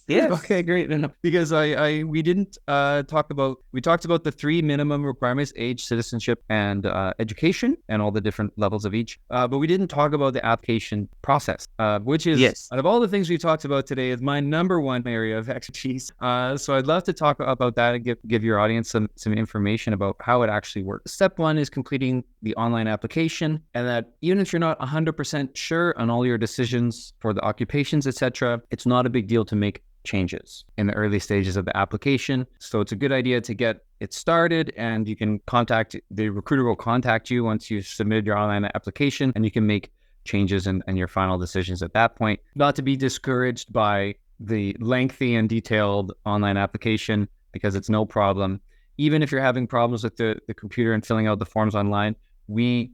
Yes. Okay, great. No, because we didn't we talked about the three minimum requirements: age, citizenship, and education, and all the different levels of each. But we didn't talk about the application process, which is, Yes. out of all the things we talked about today, is my number one area of expertise. So I'd love to talk about that and give your audience some information about how it actually works. Step one is completing the online application, and that even if you're not 100% sure on all your decisions for the occupations, etc., it's not a big deal to make changes in the early stages of the application. So it's a good idea to get it started, and you can the recruiter will contact you once you've submitted your online application, and you can make changes and your final decisions at that point. Not to be discouraged by the lengthy and detailed online application, because it's no problem. Even if you're having problems with the computer and filling out the forms online,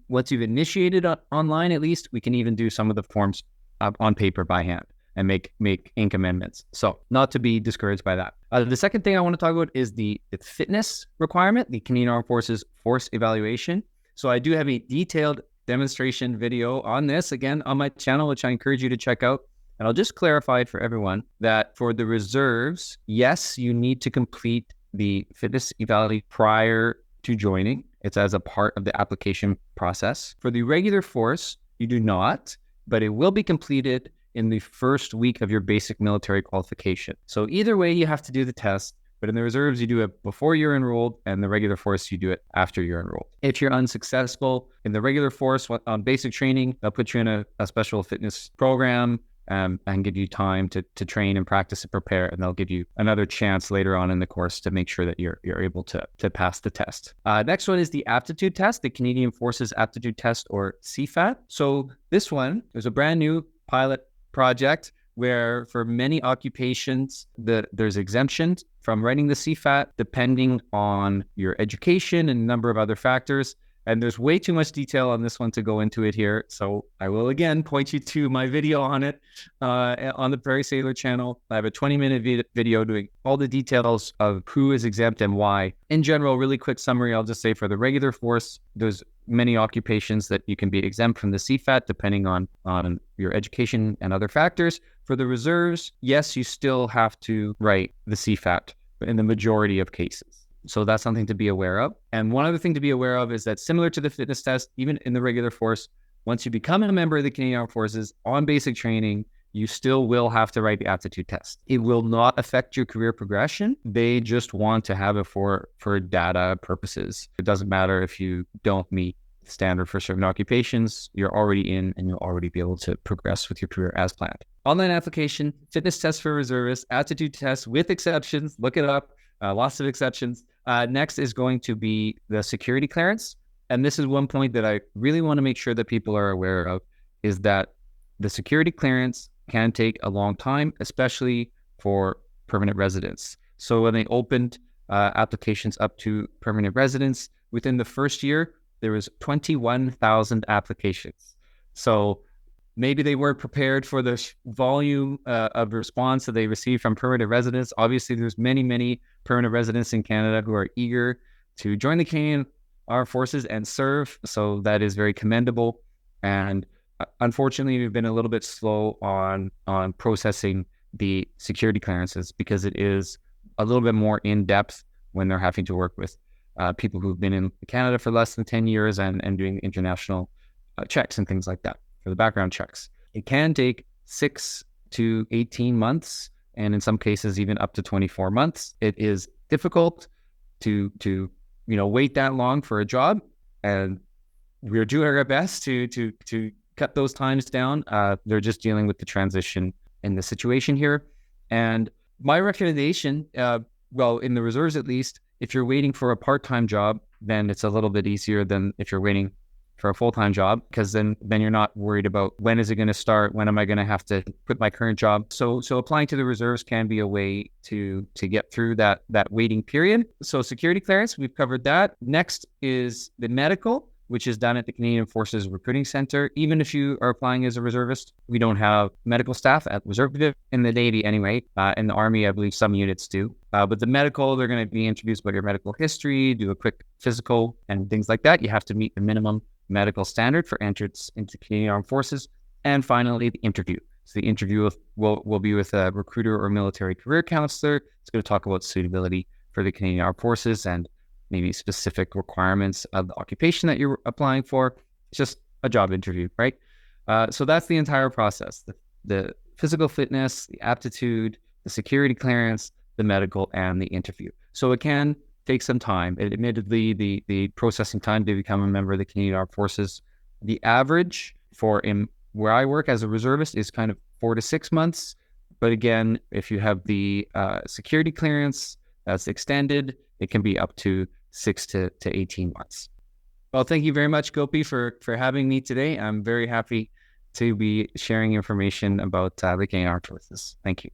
once you've initiated online, at least, we can even do some of the forms on paper by hand and make ink amendments. So not to be discouraged by that. The second thing I want to talk about is the fitness requirement, the Canadian Armed Forces Force Evaluation. So I do have a detailed demonstration video on this, again, on my channel, which I encourage you to check out. And I'll just clarify for everyone that for the reserves, yes, you need to complete the fitness evaluation prior to joining. It's as a part of the application process. For the regular force, you do not, but it will be completed in the first week of your basic military qualification. So either way, you have to do the test, but in the reserves, you do it before you're enrolled, and the regular force, you do it after you're enrolled. If you're unsuccessful in the regular force on basic training, they'll put you in a special fitness program and give you time to train and practice and prepare, and they'll give you another chance later on in the course to make sure that you're able to pass the test. Next one is the aptitude test, the Canadian Forces Aptitude Test, or CFAT. So this one is a brand new pilot project where for many occupations there's exemptions from writing the CFAT depending on your education and a number of other factors. And there's way too much detail on this one to go into it here. So I will again point you to my video on it on the Prairie Sailor channel. I have a 20-minute video doing all the details of who is exempt and why. In general, really quick summary, I'll just say for the regular force, there's many occupations that you can be exempt from the CFAT depending on your education and other factors. For the reserves, yes, you still have to write the CFAT in the majority of cases. So that's something to be aware of. And one other thing to be aware of is that similar to the fitness test, even in the regular force, once you become a member of the Canadian Armed Forces on basic training, you still will have to write the aptitude test. It will not affect your career progression. They just want to have it for data purposes. It doesn't matter if you don't meet the standard for certain occupations, you're already in and you'll already be able to progress with your career as planned. Online application, fitness test for reservists, aptitude test with exceptions, look it up, lots of exceptions. Next is going to be the security clearance. And this is one point that I really want to make sure that people are aware of, is that the security clearance can take a long time, especially for permanent residents. So when they opened applications up to permanent residents, within the first year, there was 21,000 applications. So maybe they weren't prepared for the volume of response that they received from permanent residents. Obviously, there's many, many permanent residents in Canada who are eager to join the Canadian Armed Forces and serve. So that is very commendable. And unfortunately, we've been a little bit slow on processing the security clearances because it is a little bit more in depth when they're having to work with people who've been in Canada for less than 10 years and doing international checks and things like that for the background checks. It can take 6 to 18 months, and in some cases, even up to 24 months. It is difficult to wait that long for a job, and we're doing our best to cut those times down. They're just dealing with the transition in the situation here. And my recommendation, in the reserves at least, if you're waiting for a part-time job, then it's a little bit easier than if you're waiting for a full-time job, because then you're not worried about when is it going to start, when am I going to have to quit my current job. So applying to the reserves can be a way to get through that waiting period. So security clearance, we've covered that. Next is the medical, which is done at the Canadian Forces Recruiting Center. Even if you are applying as a reservist, we don't have medical staff at reserve in the Navy anyway. In the Army, I believe some units do. But the medical, they're going to be introduced about your medical history, do a quick physical and things like that. You have to meet the minimum medical standard for entrance into Canadian Armed Forces. And finally, the interview. So the interview will be with a recruiter or military career counselor. It's going to talk about suitability for the Canadian Armed Forces and maybe specific requirements of the occupation that you're applying for. It's just a job interview, right? So that's the entire process: the physical fitness, the aptitude, the security clearance, the medical, and the interview. So it can take some time. Admittedly, the processing time to become a member of the Canadian Armed Forces, the average for where I work as a reservist is kind of 4 to 6 months. But again, if you have the security clearance that's extended, it can be up to 6 to 18 months. Well, thank you very much, Gopi, for having me today. I'm very happy to be sharing information about the Canadian Armed Forces. Thank you.